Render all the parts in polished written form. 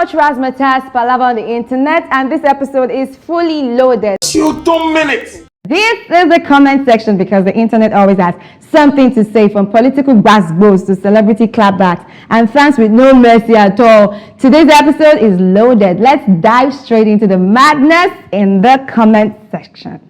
much razzmatazz palaver on the internet, and this episode is fully loaded. 2 minutes. This is the comment section because the internet always has something to say, from political basketballs to celebrity clapbacks and fans with no mercy at all. Today's episode is loaded. Let's dive straight into the madness in the comment section.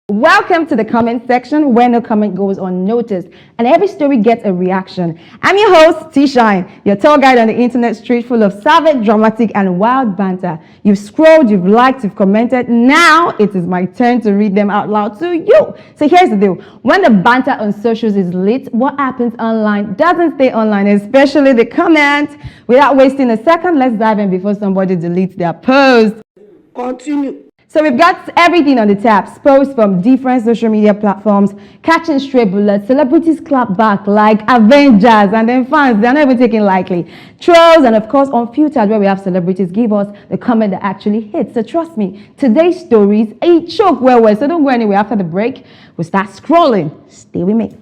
Welcome to the comment section where no comment goes unnoticed and every story gets a reaction. I'm your host, T-Shine, your tour guide on the internet street full of savage, dramatic, and wild banter. You've scrolled, you've liked, you've commented. Now it is my turn to read them out loud to you. So here's the deal. When the banter on socials is lit, what happens online doesn't stay online, especially the comment. Without wasting a second, let's dive in before somebody deletes their post. Continue. So we've got everything on the tabs, posts from different social media platforms, catching stray bullets, celebrities clap back like Avengers, and then fans, they're not even taken lightly. Trolls, and of course Unfiltered, where we have celebrities give us the comment that actually hits. So trust me, today's stories, a choke well, so don't go anywhere. After the break, we'll start scrolling. Stay with me.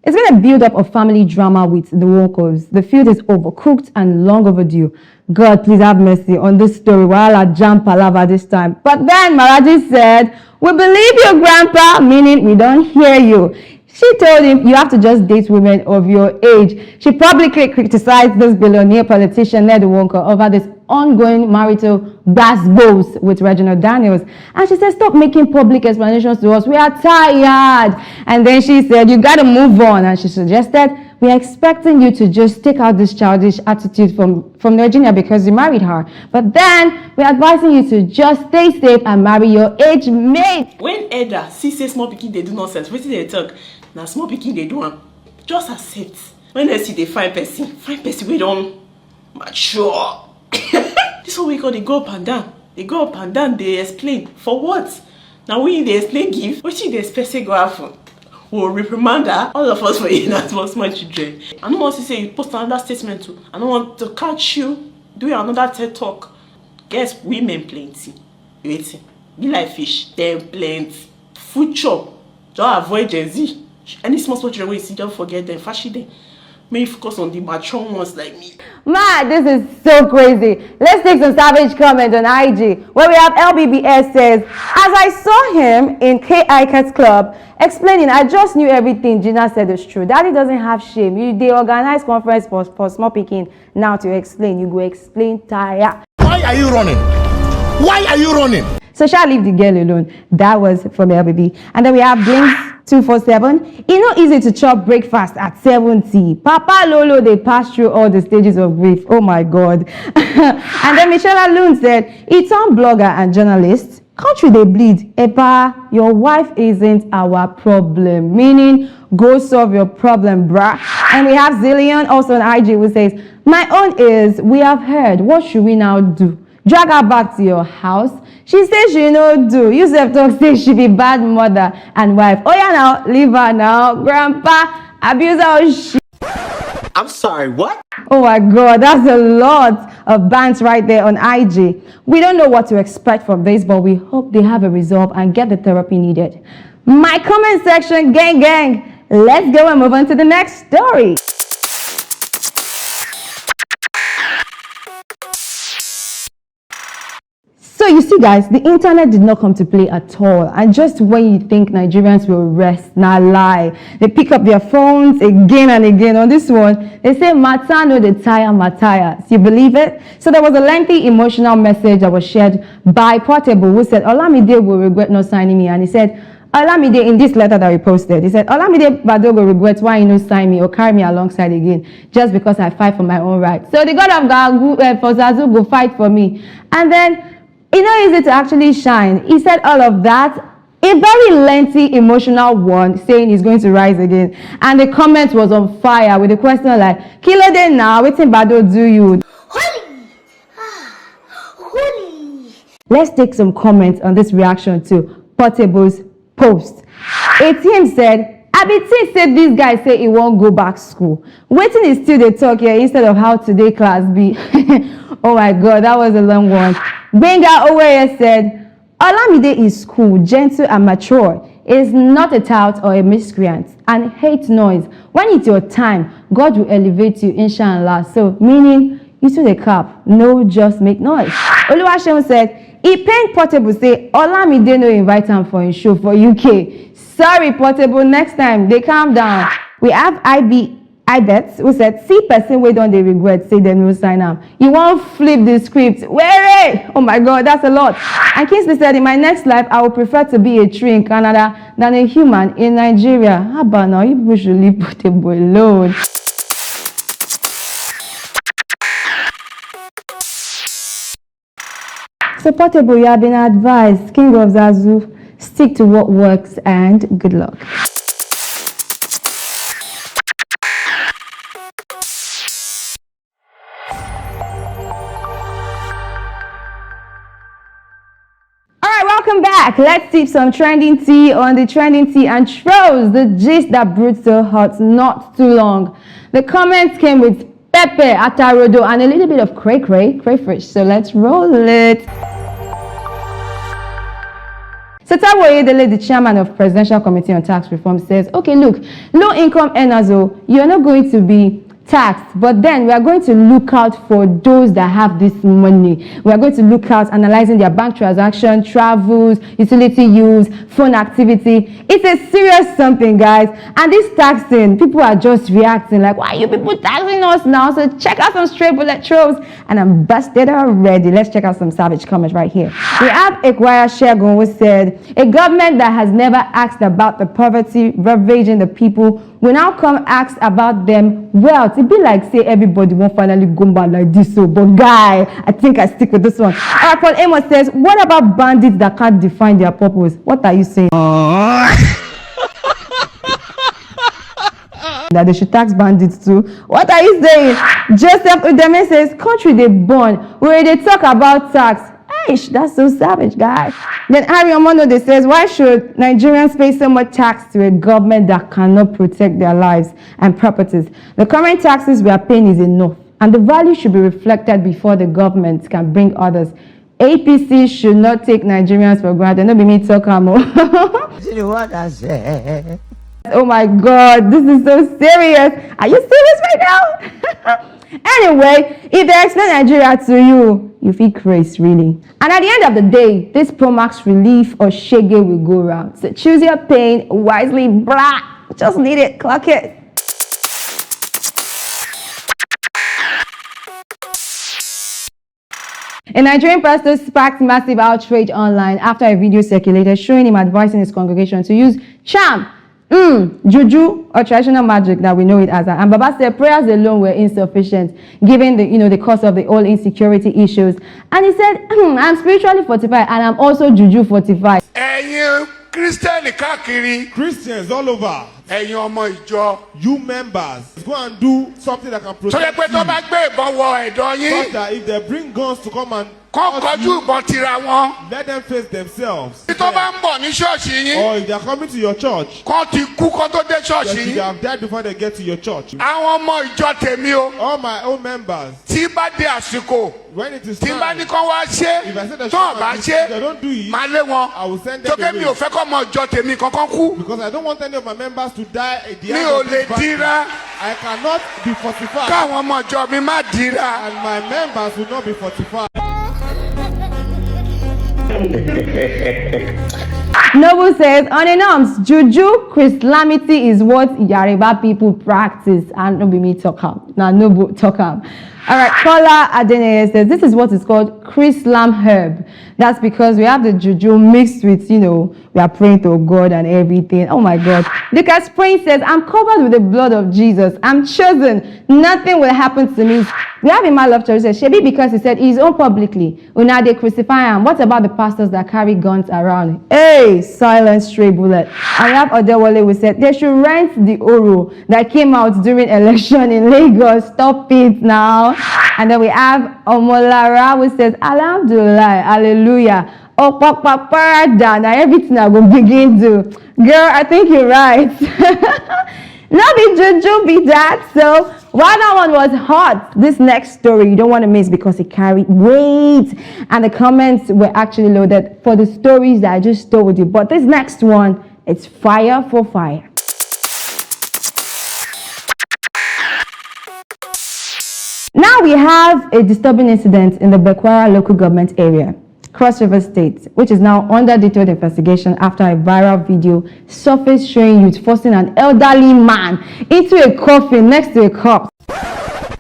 It's been a build-up of family drama with the Walkers. The feud is overcooked and long overdue. God, please have mercy on this story while I jump palava this time. But then Maraji said, "We believe your grandpa," meaning we don't hear you. She told him, "You have to just date women of your age." She publicly criticized this billionaire politician, Ned Walker, over this ongoing marital basketballs with Reginald Daniels. And she said, "Stop making public explanations to us. We are tired." And then she said, "You got to move on." And she suggested, "We are expecting you to just take out this childish attitude from Virginia because you married her. But then we're advising you to just stay safe and marry your age mate." When elder see say small pikin they do nonsense, wetin they talk? Now small pikin they do am. Just accept. When they see they find person we don't mature. This one we call they go up and down. They go up and down, they explain. For what? Now when they explain give, what should they expect say go happen? Or reprimand her, all of us for you that was my children. I don't want to say you post another statement too. I don't want to catch you doing another TED talk. Guess women plenty. Waiting. Be like fish, them plenty. Food chop. Don't avoid Gen Z. Any small children when you see, don't forget them. Fashion them. May focus on the mature ones like me. Man, this is so crazy. Let's take some savage comment on IG where we have LBBS says, "As I saw him in K. Ike's club explaining, I just knew everything Gina said is true. Daddy doesn't have shame. They organize conference for small picking now to explain. You go explain tire." Why are you running? Why are you running? So shall I leave the girl alone? That was from LBB. And then we have Blinks 247. It's not easy to chop breakfast at 70. Papa Lolo, they pass through all the stages of grief. Oh my God. And then Michelle Alun said, "It's on blogger and journalist. Country they bleed. Epa, your wife isn't our problem." Meaning, go solve your problem, bruh. And we have Zillion also on IG who says, "My own is, we have heard. What should we now do? Drag her back to your house? She says she no do. Yusuf talk say she be bad mother and wife. Oh yeah now, leave her now. Grandpa, abuse her or shit." I'm sorry, what? Oh my God, that's a lot of bans right there on IG. We don't know what to expect from this, but we hope they have a resolve and get the therapy needed. My comment section, gang. Let's go and move on to the next story. So you see guys, the internet did not come to play at all. And just when you think Nigerians will rest, nah lie. They pick up their phones again and again. On this one, they say, "Mata no the tire, Matthias." You believe it? So there was a lengthy emotional message that was shared by Portable who said, "Olamide will regret not signing me." And he said, Olamide, in this letter that we posted, he said, "Olamide Bado will regret why he no sign me or carry me alongside again, just because I fight for my own rights. So the God of God for Zazu will fight for me." And then, it's not easy to actually shine. He said all of that, a very lengthy, emotional one, saying he's going to rise again. And the comment was on fire with a question like, "Kilo day now, waiting Bado do you?" Holy. Let's take some comments on this reaction to Portable's post. A team said, "Abiti said this guy say he won't go back school. Waiting is still the talk here instead of how today class be." Oh my God, that was a long one. Benga Oweye said, Olamide is cool, gentle, and mature. Is not a tout or a miscreant and hates noise. When it's your time, God will elevate you, inshallah. So, meaning, you to the cap, no, just make noise. Oluwaseun said, he paid Portable say, Olamide no invite him for his show for UK. Sorry, Portable, next time, they calm down. We have I bet who said, see person wey don dey regret say dem no sign am. You won't flip the script. Where? Oh my God, that's a lot. And Kingsley said, in my next life, I would prefer to be a tree in Canada than a human in Nigeria. How about now? You people should leave Portable alone. So Portable, you have been advised, King of Zazu, stick to what works and good luck. Welcome back. Let's sip some trending tea on the trending tea and trolls, the gist that brewed so hot not too long. The comments came with pepper, atarodo, and a little bit of crayfish. So let's roll it. Setawo Oyedele, the chairman of Presidential Committee on Tax Reform, says, okay, look, low-income earners, you're not going to be taxed, but then we are going to look out for those that have this money. We are going to look out analyzing their bank transaction, travels, utility use, phone activity. It's a serious something, guys. And this taxing, people are just reacting like, why are you people taxing us now? So check out some straight bullet trolls, and I'm busted already. Let's check out some savage comments right here. We have Ekwaya Shegun, who said, a government that has never asked about the poverty ravaging the people will now come ask about them wealth. It be like say everybody won't finally go back like this. So, but guy, I think I stick with this one. Alright, Paul Amos says, what about bandits that can't define their purpose? What are you saying? That they should tax bandits too. What are you saying? Joseph Udeme says, country they born where they talk about tax. Eish, that's so savage, guys. Then Harry Omono they says, why should Nigerians pay so much tax to a government that cannot protect their lives and properties? The current taxes we are paying is enough, and the value should be reflected before the government can bring others. APC should not take Nigerians for granted. No be me talk more. Oh my God, this is so serious. Are you serious right now? Anyway, if they explain Nigeria to you, you feel crazy, really. And at the end of the day, this Pro Max relief or shege will go round. So choose your pain wisely, brah. Just need it, clock it. A Nigerian pastor sparked massive outrage online after a video circulated showing him advising his congregation to use charm, juju, or traditional magic that we know it as. And Baba said prayers alone were insufficient, given the cause of the whole insecurity issues. And he said, I'm spiritually fortified and I'm also juju fortified. Christians all over. You members, go and do something that can protect you. So that if they bring guns to come and let them face themselves. Or if they are coming to your church, they should have died before they get to your church. All my own members, when it is time, if I say they don't do it, I will send them away. Because I don't want any of my members to die at the end of this battle. I cannot be fortified. And my members will not be fortified. Noble says, on a norms, juju Chrislamity is what Yoruba people practice. And don't be me talk up. Now, Noble talk up. All right, Kola Adeneye says, this is what is called Chrislam herb. That's because we have the juju mixed with, we are praying to God and everything. Oh my God. Lucas Prince says, I'm covered with the blood of Jesus. I'm chosen. Nothing will happen to me. We have in my love church says, Shebi because he said he's own publicly. Una they crucify him. What about the pastors that carry guns around? Hey, silent stray bullet. And we have Odewale who said they should rent the Oro that came out during election in Lagos. Stop it now. And then we have Omolara who says, Alhamdulillah, hallelujah. Oh, papa, parada. Now everything I will begin to. Girl, I think you're right. No be juju be that. So while that one was hot, this next story you don't want to miss because it carried weight and the comments were actually loaded for the stories that I just told you. But this next one, it's fire for fire. Now we have a disturbing incident in the Bekwara local government area, Cross River State, which is now under detailed investigation after a viral video surfaced showing youth forcing an elderly man into a coffin next to a corpse.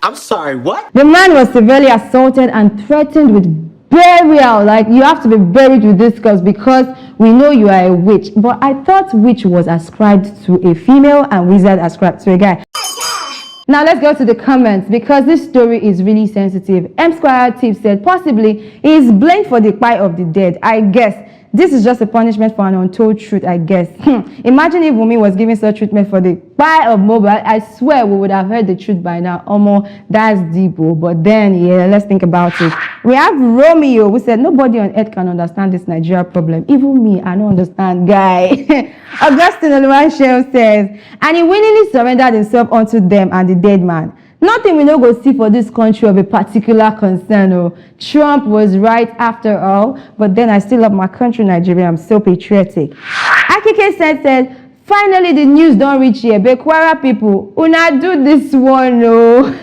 I'm sorry, what? The man was severely assaulted and threatened with burial. Like, you have to be buried with this corpse because we know you are a witch. But I thought witch was ascribed to a female and wizard ascribed to a guy. Now let's go to the comments because this story is really sensitive. M Square Tips said possibly he is blamed for the plight of the dead. I guess this is just a punishment for an untold truth, I guess. Imagine if Wumi was giving such treatment for the plight of mobile. I swear we would have heard the truth by now. That's deep. But then, yeah, let's think about it. We have Romeo who said nobody on earth can understand this Nigeria problem. Even me, I don't understand, guy. Augustine Oluwaseun says, and he willingly surrendered himself unto them and the dead man. Nothing we no go see for this country of a particular concern. Oh, Trump was right after all, but then I still love my country, Nigeria. I'm so patriotic. Akike said, finally the news don't reach here. Bekwara people, una do this one, oh.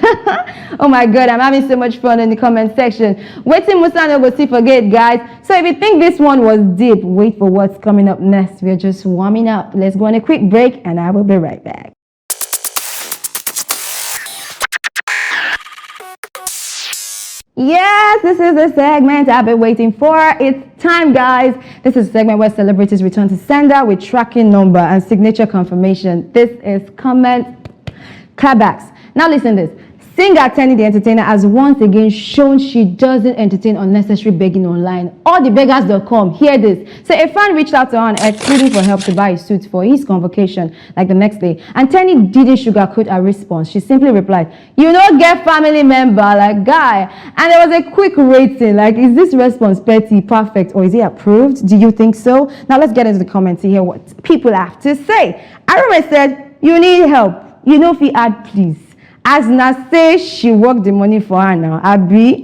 Oh my God, I'm having so much fun in the comment section. Waiting Musa no go see forget, guys. So if you think this one was deep, wait for what's coming up next. We're just warming up. Let's go on a quick break and I will be right back. Yes, this is the segment I've been waiting for. It's time, guys. This is a segment where celebrities return to sender with tracking number and signature confirmation. This is comment clapbacks. Now listen to this. Singer Tenny the Entertainer has once again shown she doesn't entertain unnecessary begging online. All the beggars.com, hear this. So a fan reached out to her on X pleading for help to buy a suit for his convocation like the next day. And Tenny didn't sugarcoat her response. She simply replied, you don't get family member like guy. And there was a quick rating like, is this response petty, perfect, or is it approved? Do you think so? Now let's get into the comments to hear what people have to say. Arome said, you need help. You know if you add please. As Na say she worked the money for her now, Abi.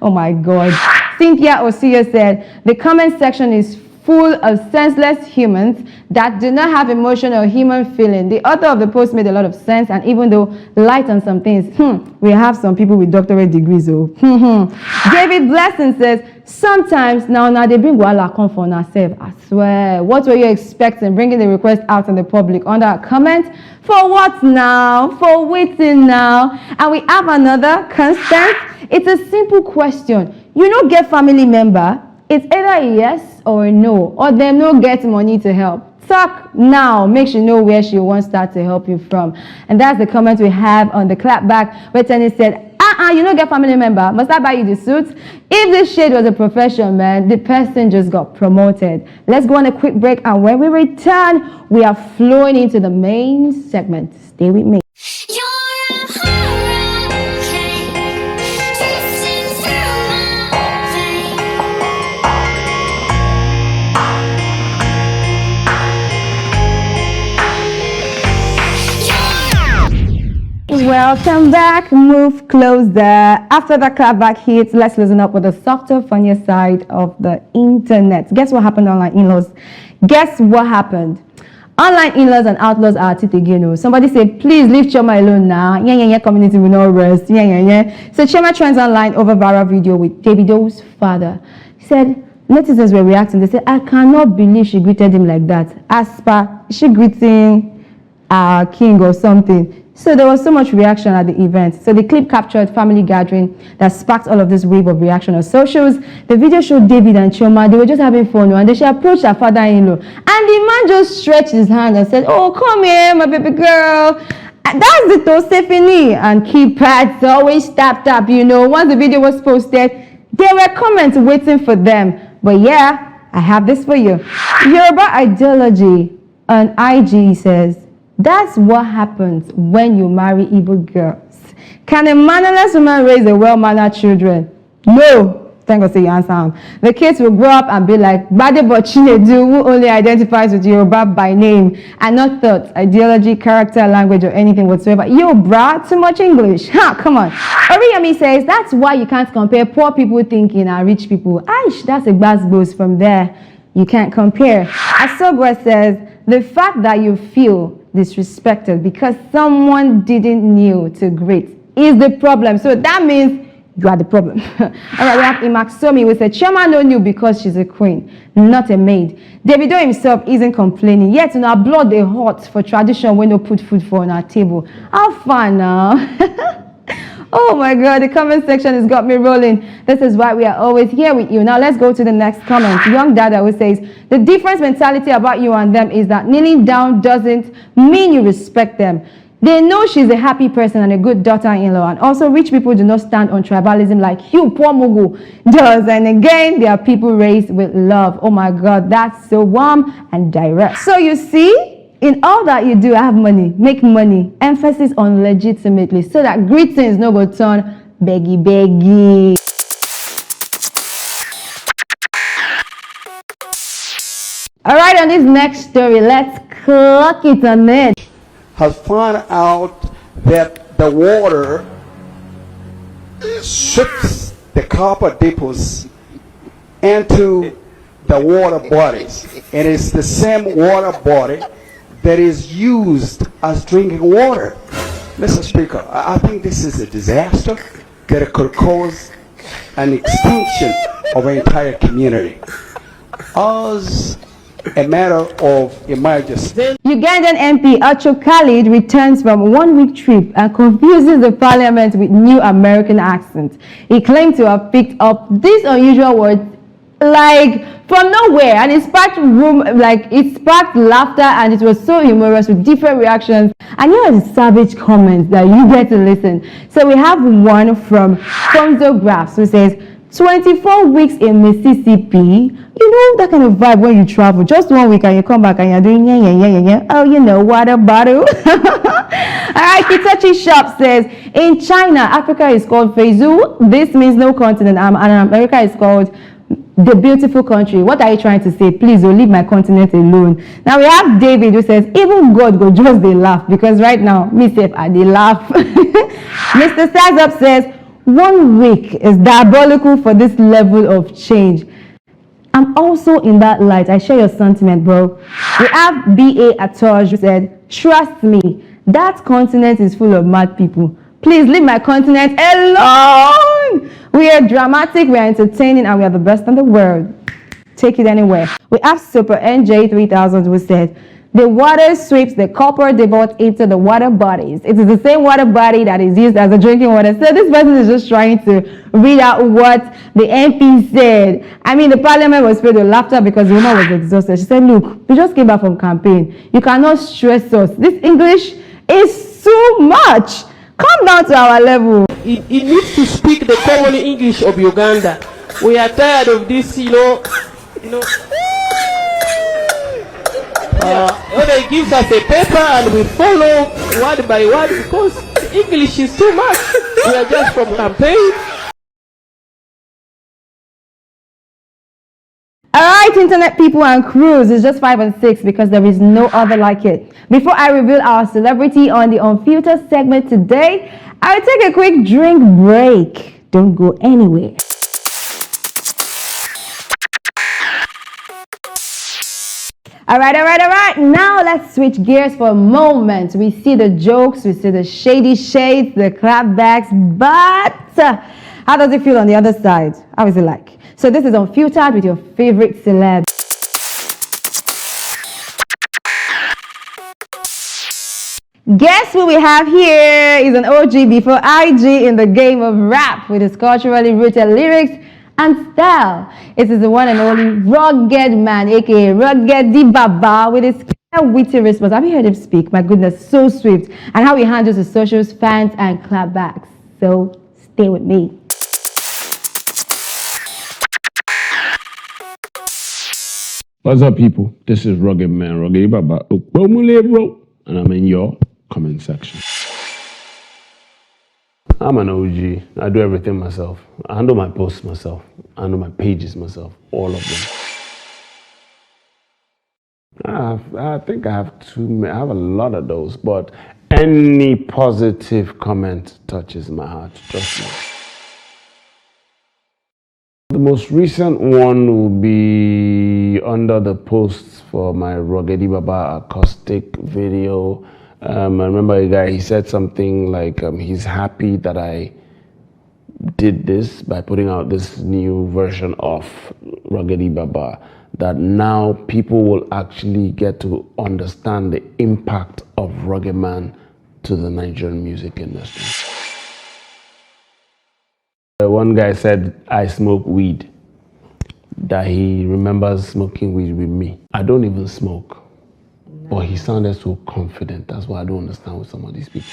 Oh my God. Cynthia Osiyo said, the comment section is full of senseless humans that do not have emotion or human feeling. The author of the post made a lot of sense, and even though light on some things, we have some people with doctorate degrees. David Blessing says, sometimes now they bring Wala come for ourselves. I swear. What were you expecting? Bringing the request out in the public under a comment? For what now? For waiting now? And we have another constant. It's a simple question. You don't get family member. It's either a yes or a no, or them no get money to help. Talk now, make sure you know where she wants that to help you from. And that's the comment we have on the clapback where Tenny said, you don't get family member, must I buy you the suit? If this shade was a profession, man, the person just got promoted. Let's go on a quick break, and when we return, we are flowing into the main segment. Stay with me. Welcome back. Move closer. After the clapback hits, let's listen up with the softer, funnier side of the internet. Guess what happened, online in-laws? Guess what happened? Online in-laws and outlaws are at it again. Somebody said, please leave Choma alone now. Yeah, community will not rest. Yeah. So Choma trends online over viral video with Davido's father. He said, netizens were reacting. They said, I cannot believe she greeted him like that. Aspa, is she greeting our king or something? So there was so much reaction at the event. So the clip captured family gathering that sparked all of this wave of reaction on socials. The video showed David and Chioma. They were just having fun, and then she approached her father-in-law. And the man just stretched his hand and said, oh, come here, my baby girl. And that's the Tosefini. And keypads always tap. Once the video was posted, there were comments waiting for them. But yeah, I have this for you. Yoruba ideology on IG says, that's what happens when you marry evil girls. Can a mannerless woman raise a well-mannered children? No. Thank God say you answer him. The kids will grow up and be like, Badebo Chinedu, who only identifies with Yoruba by name and not thought, ideology, character, language, or anything whatsoever. Yo, brah, too much English. Ha, come on. Oriyemi says, that's why you can't compare poor people thinking and rich people. Aish, that's a gbas from there. You can't compare. Asogwa says, the fact that you feel disrespected because someone didn't kneel to greet is the problem. So that means you are the problem. All right, we have Imaksomi who said, Chioma no knew because she's a queen, not a maid. Davido himself isn't complaining. Yet in our blood they hot for tradition when no put food for on our table. How fun now? Oh my God, the comment section has got me rolling. This is why we are always here with you. Now let's go to the next comment. Young Dada who says, the difference mentality about you and them is that kneeling down doesn't mean you respect them. They know she's a happy person and a good daughter-in-law. And also, rich people do not stand on tribalism like you, poor Mugu, does. And again, they are people raised with love. Oh my God, that's so warm and direct. So you see, in all that you do, have money, make money. Emphasis on legitimately, so that greetings no go turn beggy. All right, on this next story, let's clock it on it. Has found out that the water ships the copper depots into the water bodies, and it's the same water body that is used as drinking water. Mr. Speaker, I think this is a disaster that could cause an extinction of an entire community. As a matter of emergency. Ugandan MP Acho Khalid returns from a one-week trip and confuses the parliament with new American accent. He claimed to have picked up these unusual words like from nowhere, and it sparked laughter, and it was so humorous with different reactions. And here are the savage comments that you get to listen. So we have one from Fonzo Graphs who says, 24 weeks in Mississippi, you know that kind of vibe when you travel. Just 1 week and you come back and you're doing yeah. Oh, you know, water bottle. All right, Kitachi Shop says, in China, Africa is called Feizu. This means no continent, and America is called the beautiful country. What are you trying to say? Please don't leave my continent alone. Now we have David who says, even God go just they laugh, because right now, me safe and they laugh. Mr. Sazap says, 1 week is diabolical for this level of change. I'm also in that light. I share your sentiment, bro. We have B.A. Atoj who said, trust me, that continent is full of mad people. Please leave my continent alone. We are dramatic, we are entertaining, and we are the best in the world. Take it anywhere. We have Super NJ3000 who said, the water sweeps the copper they bought into the water bodies. It is the same water body that is used as a drinking water. So this person is just trying to read out what the MP said. I mean, the parliament was filled with laughter because the woman was exhausted. She said, look, we just came back from campaign. You cannot stress us. This English is too much. Come down to our level. It needs to speak the common English of Uganda. We are tired of this, they gives us a paper and we follow word by word because English is too much. We are just from campaign. Alright, internet people and crews, it's just 5 and 6 because there is no other like it. Before I reveal our celebrity on the Unfiltered segment today, I'll take a quick drink break. Don't go anywhere. All right. Now let's switch gears for a moment. We see the jokes, we see the shady shades, the clapbacks, but how does it feel on the other side? How is it like? So this is Unfiltered with your favorite celeb. Guess who we have here is an OG before IG in the game of rap with his culturally rooted lyrics and style. It is the one and only rugged man, aka Rugged Baba, with his witty response. Have you heard him speak? My goodness, so swift. And how he handles his socials, fans, and clapbacks. So stay with me. What's up, people? This is Rugged Man, Rugged Baba, and I'm in your comment section. I'm an OG. I do everything myself. I handle my posts myself. I handle my pages myself. All of them. I think I have I have a lot of those, but any positive comment touches my heart, trust me. The most recent one will be under the posts for my Rogedi Baba acoustic video. I remember a guy, he said something like he's happy that I did this by putting out this new version of Rogedi Baba, that now people will actually get to understand the impact of Rugged Man to the Nigerian music industry. One guy said, I smoke weed, that he remembers smoking weed with me. I don't even smoke, but he sounded so confident. That's what I don't understand with some of these people.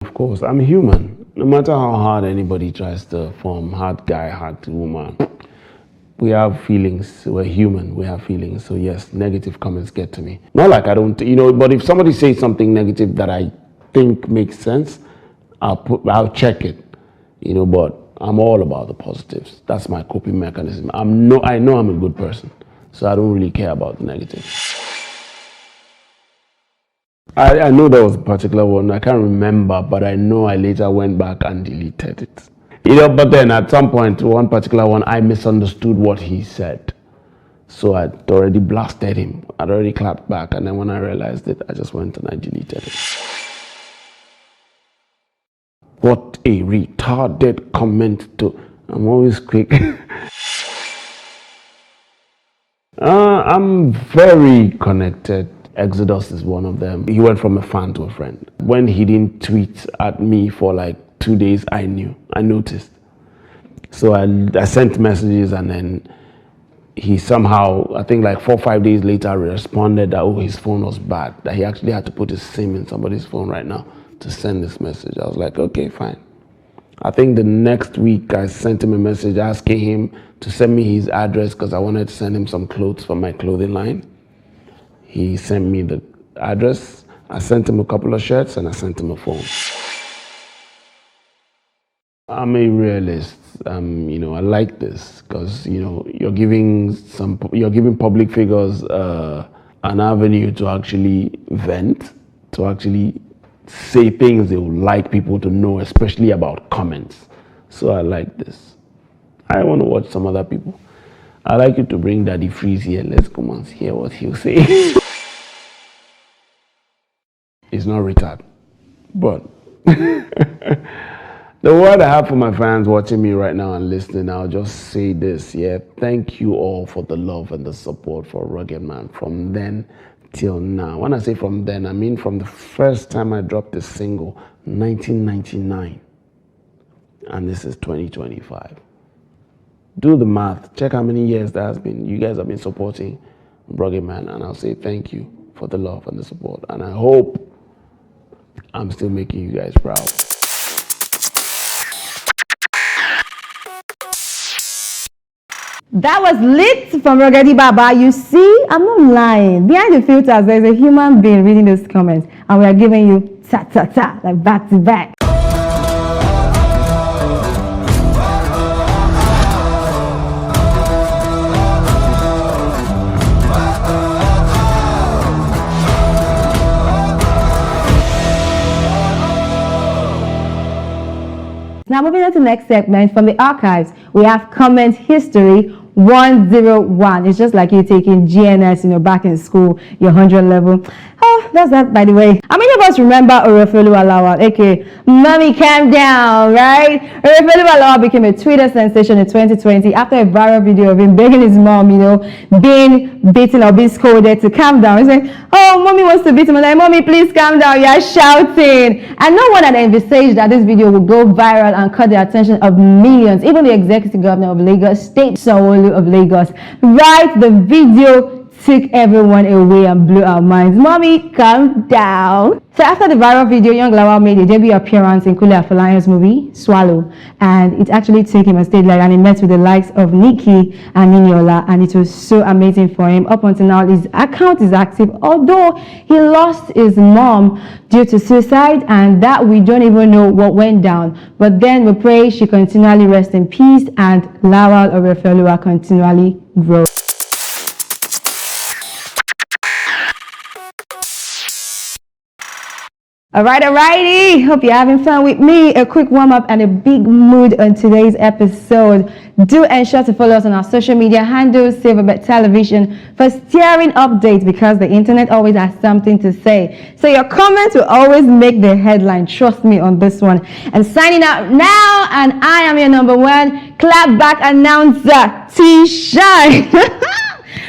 Of course, I'm human. No matter how hard anybody tries to form hard guy, hard woman, we have feelings. We're human. We have feelings. So yes, negative comments get to me. Not like I don't, but if somebody says something negative that I think makes sense, I'll check it, but I'm all about the positives. That's my coping mechanism. I know I'm a good person, so I don't really care about the negative. I know there was a particular one, I can't remember, but I know I later went back and deleted it. But then at some point, one particular one, I misunderstood what he said. So I'd already blasted him. I'd already clapped back, and then when I realized it, I just went and I deleted it. What a retarded comment to... I'm always quick. I'm very connected. Exodus is one of them. He went from a fan to a friend. When he didn't tweet at me for like 2 days, I noticed. So I sent messages, and then he somehow, I think like 4 or 5 days later, responded that, his phone was bad, that he actually had to put his SIM in somebody's phone right now to send this message. I was like, okay, fine. I think the next week I sent him a message asking him to send me his address because I wanted to send him some clothes for my clothing line. He sent me the address. I sent him a couple of shirts, and I sent him a phone. I'm a realist. I like this because you're giving public figures an avenue to actually vent, to actually say things they would like people to know, especially about comments. So I like this. I want to watch some other people. I like you to bring Daddy Freeze here. Let's come and hear what he'll say. It's not retarded, but the word I have for my fans watching me right now and listening, I'll just say this, thank you all for the love and the support for Rugged Man from then till now. When I say from then, I mean from the first time I dropped this single, 1999, and this is 2025. Do the math, check how many years that has been. You guys have been supporting Rugged Man, and I'll say thank you for the love and the support, and I hope I'm still making you guys proud. That was lit from Rogedi Baba. You see, I'm not lying. Behind the filters, there's a human being reading those comments, and we are giving you ta-ta-ta, like back to back. Now moving on to the next segment from the archives, we have comment history 101. It's just like you taking GNS, back in school, your 100 level. Oh, that's that, by the way. How many of us remember Orefelu Alawa, aka Mommy Calm Down, right? Orefelu Alawa became a Twitter sensation in 2020 after a viral video of him begging his mom, being beaten or being scolded to calm down. He's like, oh, Mommy wants to beat him. I'm like, Mommy, please calm down. You're shouting. And no one had envisaged that this video would go viral and caught the attention of millions. Even the executive governor of Lagos, State Sanwo-Olu of Lagos, right? The video took everyone away and blew our minds. Mommy, calm down. So after the viral video, young Lawal made a debut appearance in Kule Afolayan's movie, Swallow. And it actually took him on stage and he met with the likes of Nikki and Niniola. And it was so amazing for him. Up until now, his account is active, although he lost his mom due to suicide, and that we don't even know what went down. But then we pray she continually rest in peace and Lawal Orefelua continually grow. Alrighty. Hope you're having fun with me. A quick warm-up and a big mood on today's episode. Do ensure to follow us on our social media handles, Silverbet Television, for steering updates, because the internet always has something to say. So your comments will always make the headline. Trust me on this one. And signing out now, and I am your number one clapback announcer, T-Shine.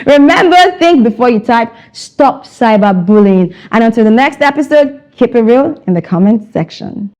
Remember, think before you type. Stop cyberbullying. And until the next episode, keep it real in the comment section.